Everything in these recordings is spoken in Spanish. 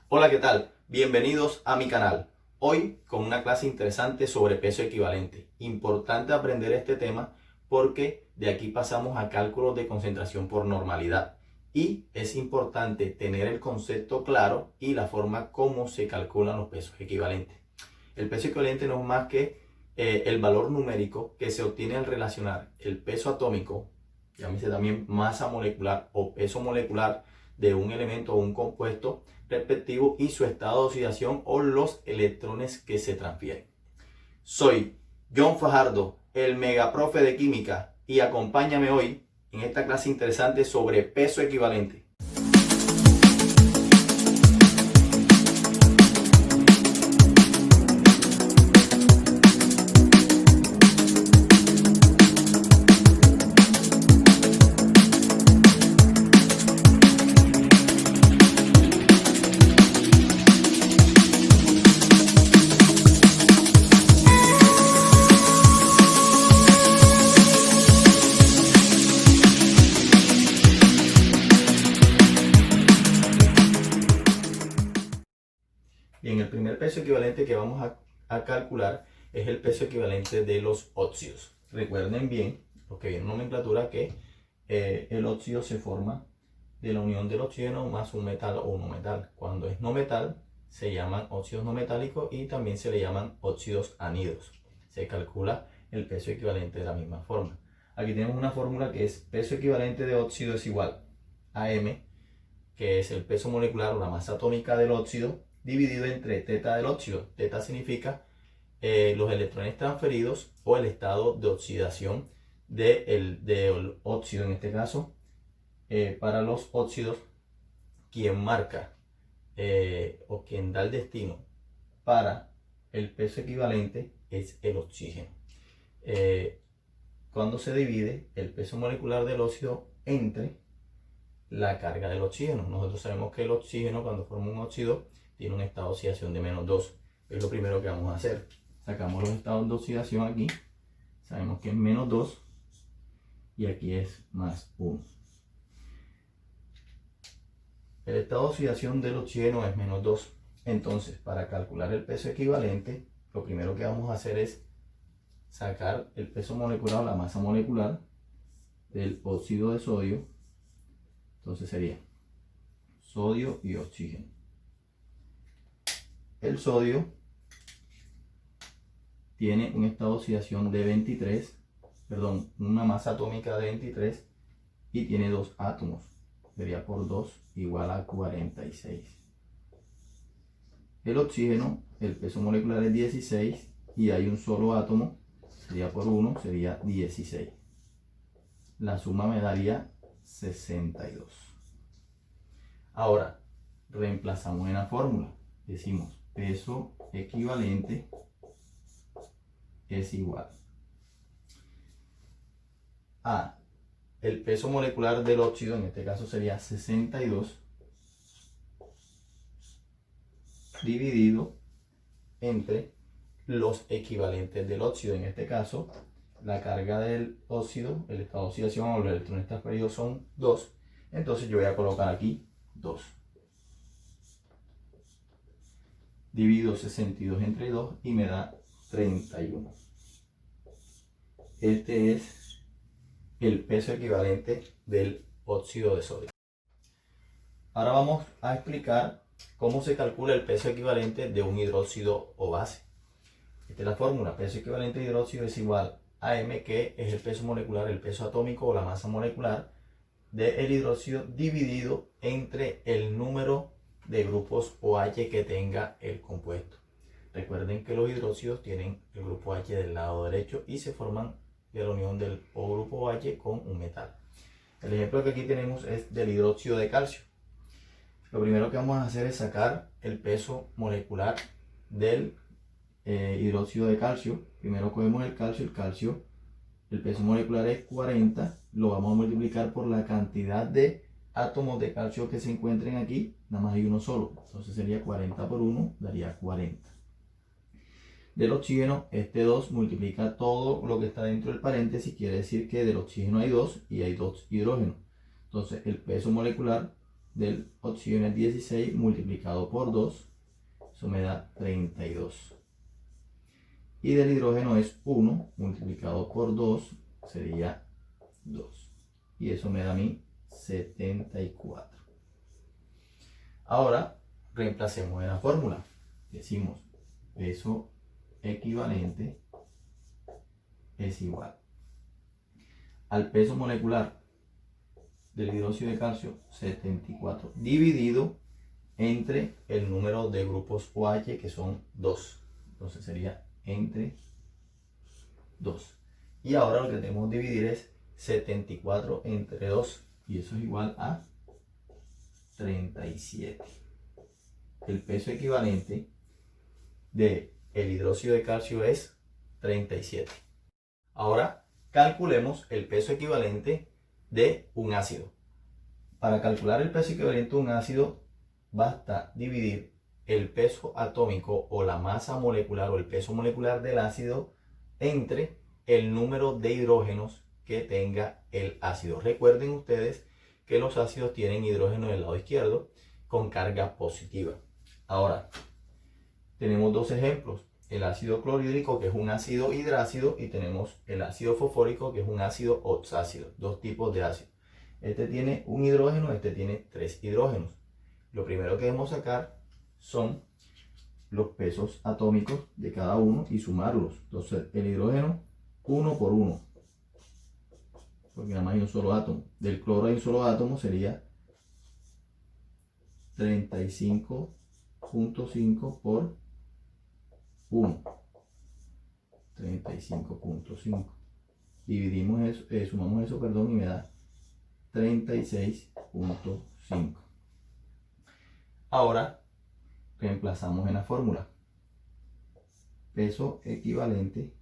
Hola, ¿qué tal? Bienvenidos a mi canal. Hoy con una clase interesante sobre peso equivalente. Importante aprender este tema porque de aquí pasamos a cálculos de concentración por normalidad. Y es importante tener el concepto claro y la forma como se calculan los pesos equivalentes. El peso equivalente no es más que el valor numérico que se obtiene al relacionar el peso atómico, llámese también masa molecular o peso molecular de un elemento o un compuesto respectivo y su estado de oxidación o los electrones que se transfieren. Soy John Fajardo, el megaprofe de química, y acompáñame hoy en esta clase interesante sobre peso equivalente. Bien, el primer peso equivalente que vamos a calcular es el peso equivalente de los óxidos. Recuerden bien, lo que viene en nomenclatura, que el óxido se forma de la unión del oxígeno más un metal o no metal. Cuando es no metal, se llaman óxidos no metálicos y también se le llaman óxidos anhidros. Se calcula el peso equivalente de la misma forma. Aquí tenemos una fórmula que es peso equivalente de óxido es igual a M, que es el peso molecular o la masa atómica del óxido, dividido entre teta del óxido. Teta significa los electrones transferidos o el estado de oxidación del óxido. En este caso, para los óxidos, quien marca o quien da el destino para el peso equivalente es el oxígeno. Cuando se divide el peso molecular del óxido entre la carga del oxígeno. Nosotros sabemos que el oxígeno, cuando forma un óxido, tiene un estado de oxidación de -2. Es lo primero que vamos a hacer. Sacamos los estados de oxidación aquí. Sabemos que es -2 y aquí es +1. El estado de oxidación del oxígeno es -2. Entonces, para calcular el peso equivalente, lo primero que vamos a hacer es sacar el peso molecular o la masa molecular del óxido de sodio. Entonces sería sodio y oxígeno. El sodio tiene un estado de oxidación de 23, perdón, una masa atómica de 23 y tiene 2 átomos. Sería por 2 igual a 46. El oxígeno, el peso molecular es 16 y hay un solo átomo, sería por 1, sería 16. La suma me daría 62. Ahora, reemplazamos en la fórmula. Decimos peso equivalente es igual a el peso molecular del óxido, en este caso sería 62, dividido entre los equivalentes del óxido. En este caso, la carga del óxido, el estado de oxidación o los electrones transferidos son 2. Entonces yo voy a colocar aquí 2. Divido 62 entre 2 y me da 31. Este es el peso equivalente del óxido de sodio. Ahora vamos a explicar cómo se calcula el peso equivalente de un hidróxido o base. Esta es la fórmula. Peso equivalente de hidróxido es igual a M, que es el peso molecular, el peso atómico o la masa molecular del hidróxido dividido entre el número de grupos OH que tenga el compuesto. Recuerden que los hidróxidos tienen el grupo H del lado derecho y se forman de la unión del O grupo OH con un metal. El ejemplo que aquí tenemos es del hidróxido de calcio. Lo primero que vamos a hacer es sacar el peso molecular del hidróxido de calcio. Primero cogemos el calcio, el peso molecular es 40, lo vamos a multiplicar por la cantidad de átomos de calcio que se encuentren aquí, nada más hay uno solo, entonces sería 40 por 1, daría 40. Del oxígeno, este 2 multiplica todo lo que está dentro del paréntesis, quiere decir que del oxígeno hay 2 y hay 2 hidrógenos. Entonces el peso molecular del oxígeno es 16 multiplicado por 2, eso me da 32. Y del hidrógeno es 1 multiplicado por 2, sería 2. Y eso me da a mí 74. Ahora reemplacemos en la fórmula. Decimos peso equivalente es igual al peso molecular del hidróxido de calcio 74 dividido entre el número de grupos OH que son 2. Entonces sería entre 2. Y ahora lo que tenemos que dividir es 74 entre 2 y eso es igual a 37. El peso equivalente del hidróxido de calcio es 37. Ahora calculemos el peso equivalente de un ácido. Para calcular el peso equivalente de un ácido basta dividir el peso atómico o la masa molecular o el peso molecular del ácido entre el número de hidrógenos que tenga el ácido. Recuerden ustedes que los ácidos tienen hidrógeno del lado izquierdo con carga positiva. Ahora, tenemos dos ejemplos. El ácido clorhídrico, que es un ácido hidrácido, y tenemos el ácido fosfórico, que es un ácido oxácido. Dos tipos de ácido. Este tiene un hidrógeno, este tiene 3 hidrógenos. Lo primero que debemos sacar son los pesos atómicos de cada uno y sumarlos. Entonces, el hidrógeno, 1 por 1, porque nada más hay un solo átomo. Del cloro hay un solo átomo, sería 35.5 por 1. 35.5. Dividimos eso, sumamos eso, perdón, y me da 36.5. Ahora reemplazamos en la fórmula. Peso equivalente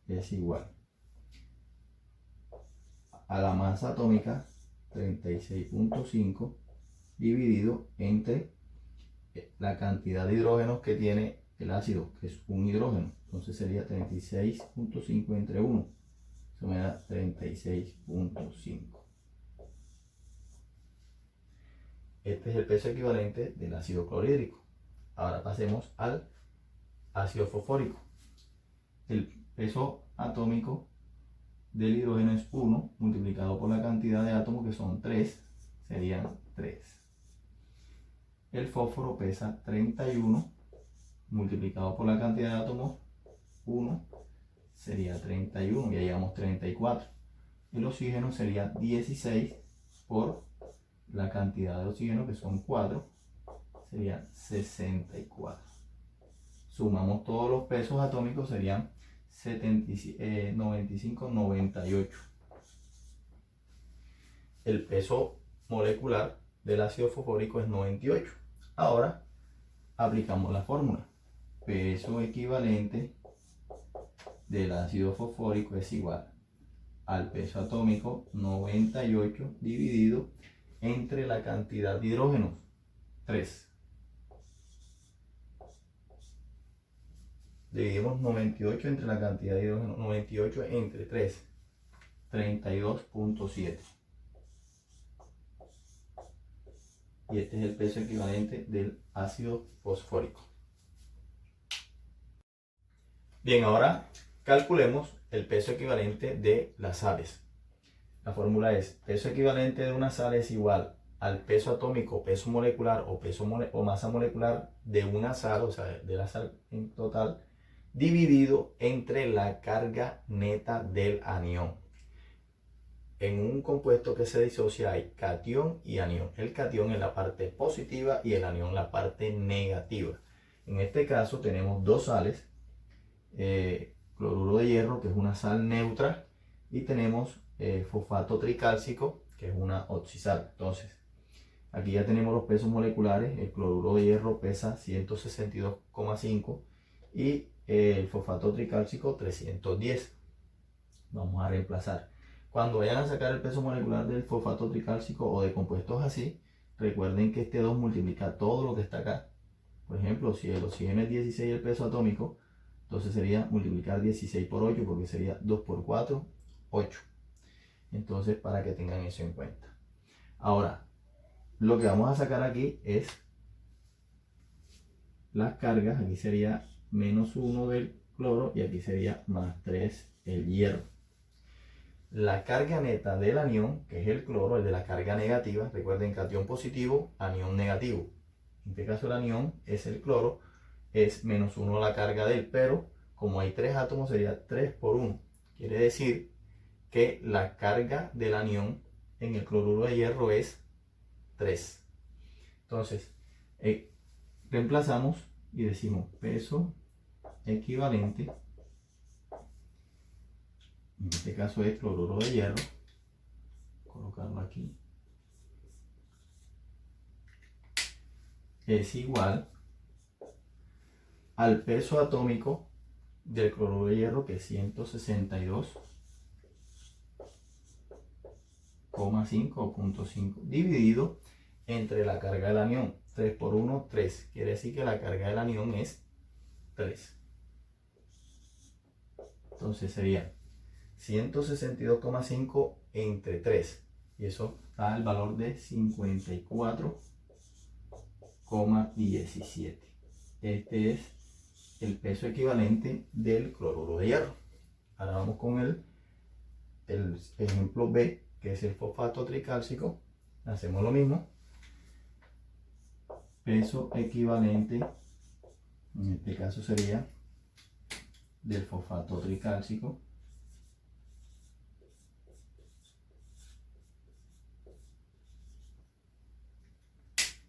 es igual a la masa atómica 36.5 dividido entre la cantidad de hidrógenos que tiene el ácido, que es un hidrógeno. Entonces sería 36.5 entre 1. Eso me da 36.5. Este es el peso equivalente del ácido clorhídrico. Ahora pasemos al ácido fosfórico. El peso atómico del hidrógeno es 1 multiplicado por la cantidad de átomos, que son 3, serían 3. El fósforo pesa 31 multiplicado por la cantidad de átomos 1, sería 31, ya llegamos 34. El oxígeno sería 16 por la cantidad de oxígeno, que son 4, serían 64. Sumamos todos los pesos atómicos, serían 95, 98. El peso molecular del ácido fosfórico es 98. Ahora aplicamos la fórmula. Peso equivalente del ácido fosfórico es igual al peso atómico 98 dividido entre la cantidad de hidrógenos 3. Dividimos 98 entre la cantidad de hidrógeno, 98 entre 3, 32.7. Y este es el peso equivalente del ácido fosfórico. Bien, ahora calculemos el peso equivalente de las sales. La fórmula es: peso equivalente de una sal es igual al peso atómico, peso molecular o masa molecular de una sal, o sea, de la sal en total, dividido entre la carga neta del anión. En un compuesto que se disocia hay catión y anión. El catión es la parte positiva y el anión la parte negativa. En este caso tenemos dos sales, cloruro de hierro, que es una sal neutra, y tenemos fosfato tricálcico, que es una oxisal. Entonces, aquí ya tenemos los pesos moleculares. El cloruro de hierro pesa 162,5 y el fosfato tricálcico 310. Vamos a reemplazar. Cuando vayan a sacar el peso molecular del fosfato tricálcico o de compuestos así, recuerden que este 2 multiplica todo lo que está acá. Por ejemplo, si el oxígeno es 16 el peso atómico, entonces sería multiplicar 16 por 8, porque sería 2 por 4, 8. Entonces, para que tengan eso en cuenta. Ahora, lo que vamos a sacar aquí es las cargas. Aquí sería menos 1 del cloro y aquí sería más 3 el hierro. La carga neta del anión, que es el cloro, el de la carga negativa, recuerden, catión positivo, anión negativo. En este caso el anión es el cloro, es menos 1 la carga de él, pero como hay 3 átomos sería 3 por 1. Quiere decir que la carga del anión en el cloruro de hierro es 3. Entonces, reemplazamos y decimos peso equivalente, en este caso es cloruro de hierro, colocarlo aquí, es igual al peso atómico del cloruro de hierro, que es 162,5 dividido entre la carga del anión. 3 por 1, 3. Quiere decir que la carga del anión es 3. Entonces sería 162,5 entre 3. Y eso da el valor de 54,17. Este es el peso equivalente del cloruro de hierro. Ahora vamos con el ejemplo B, que es el fosfato tricálcico. Hacemos lo mismo. Peso equivalente, en este caso sería del fosfato tricálcico,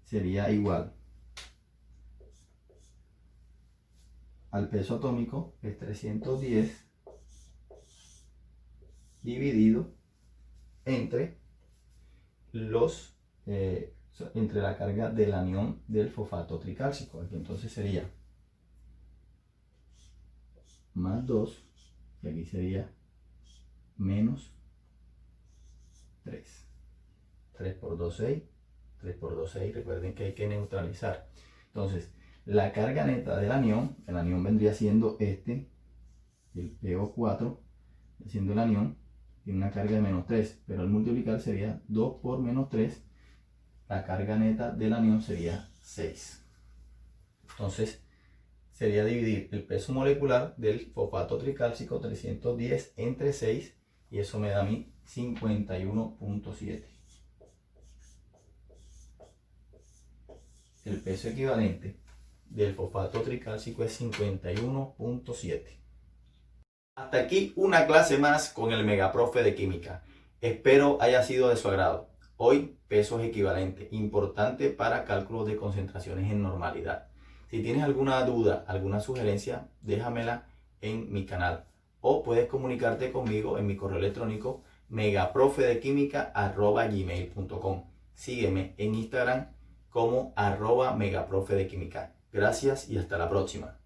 sería igual al peso atómico, que es 310, dividido entre entre la carga del anión del fosfato tricálcico. Aquí entonces sería más 2 y aquí sería menos 3. 3 por 2, 6. 3 por 2, 6. Recuerden que hay que neutralizar. Entonces, la carga neta del anión, el anión vendría siendo el PO4, siendo el anión, tiene una carga de menos 3, pero al multiplicar sería 2 por menos 3, la carga neta del anión sería 6. Entonces, sería dividir el peso molecular del fosfato tricálcico, 310, entre 6, y eso me da a mí 51,7. El peso equivalente del fosfato tricálcico es 51,7. Hasta aquí una clase más con el Megaprofe de Química. Espero haya sido de su agrado. Hoy, pesos equivalentes, importante para cálculos de concentraciones en normalidad. Si tienes alguna duda, alguna sugerencia, déjamela en mi canal. O puedes comunicarte conmigo en mi correo electrónico megaprofedequimica@gmail.com. Sígueme en Instagram como @megaprofedequimica. Gracias y hasta la próxima.